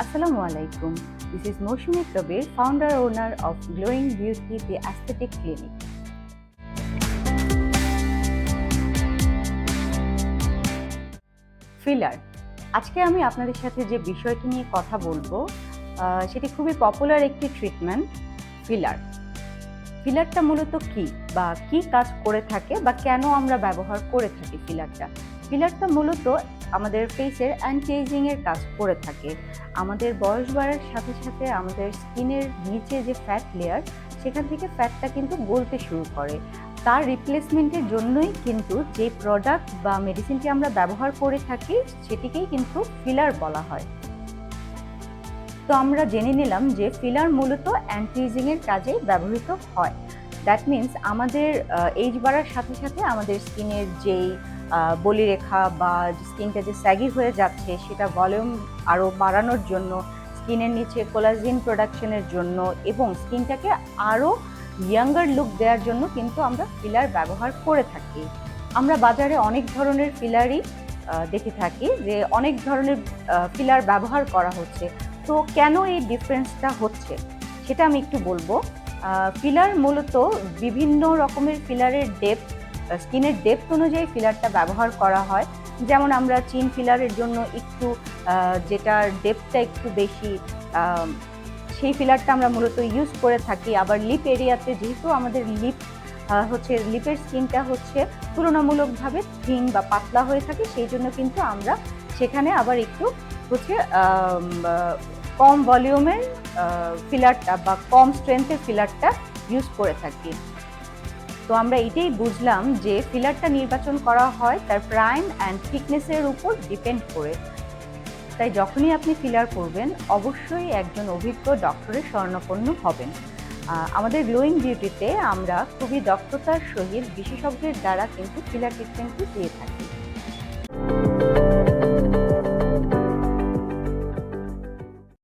Assalamu alaikum. This is Moushumi Kabir, founder owner of Glowing Beauty, the Aesthetic Clinic. Filler. আজকে আমি আপনাদের সাথে যে বিষয়টি নিয়ে কথা বলবো সেটি খুবই পপুলার একটি ট্রিটমেন্ট, ফিলার। ফিলারটা মূলত কি বা কি কাজ করে থাকে বা কেন আমরা ব্যবহার করে থাকি ফিলারটা? ফিলারটা মূলত আমাদের ফেসের অ্যান্টি এজিং এর কাজ করে থাকে। আমাদের বয়স বাড়ার সাথে সাথে আমাদের স্কিনের নিচে যে ফ্যাট লেয়ার, সেখান থেকে ফ্যাটটা কিন্তু গলতে শুরু করে। তার রিপ্লেসমেন্টের জন্যই কিন্তু যে প্রোডাক্ট বা মেডিসিনটি আমরা ব্যবহার করে থাকি সেটিকেই কিন্তু ফিলার বলা হয়। তো আমরা জেনে নিলাম যে ফিলার মূলত অ্যান্টি এজিং এর কাজে ব্যবহৃত হয়। দ্যাট মিনস আমাদের এজ বাড়ার সাথে সাথে আমাদের স্কিনের যেই বলিরেখা বা স্কিনটা যে স্যাগি হয়ে যাচ্ছে সেটা ভলিউম আরও বাড়ানোর জন্য, স্কিনের নিচে কোলাজেন প্রোডাকশনের জন্য এবং স্কিনটাকে আরও ইয়াঙ্গার লুক দেওয়ার জন্য কিন্তু আমরা ফিলার ব্যবহার করে থাকি। আমরা বাজারে অনেক ধরনের ফিলারই দেখে থাকি যে অনেক ধরনের ফিলার ব্যবহার করা হচ্ছে। তো কেন এই ডিফারেন্সটা হচ্ছে সেটা আমি একটু বলবো। ফিলার মূলত বিভিন্ন রকমের ফিলারের ডেপথ, স্কিনের ডেপথ অনুযায়ী ফিলারটা ব্যবহার করা হয়। যেমন আমরা চিন ফিলারের জন্য একটু যেটার ডেপথটা একটু বেশি, সেই ফিলারটা আমরা মূলত ইউজ করে থাকি। আবার লিপ এরিয়াতে যেহেতু আমাদের লিপের স্কিনটা হচ্ছে তুলনামূলকভাবে থিন বা পাতলা হয়ে থাকে, সেই জন্য কিন্তু আমরা সেখানে আবার একটু হচ্ছে কম ভলিউমের ফিলারটা বা কম স্ট্রেংথের ফিলারটা ইউজ করে থাকি। তো আমরা এটাই বুঝলাম যে ফিলারটা নির্বাচন করা হয় তার প্রাইম অ্যান্ড থিকনেসের উপর ডিপেন্ড করে। তাই যখনই আপনি ফিলার করবেন অবশ্যই একজন অভিজ্ঞ ডক্টরের শরণাপন্ন হবেন। আমাদের গ্লোয়িং বিউটিতে আমরা খুবই দক্ষতার সহিত বিশেষজ্ঞের দ্বারা কিন্তু ফিলার ট্রিটমেন্টটি দিয়ে থাকি।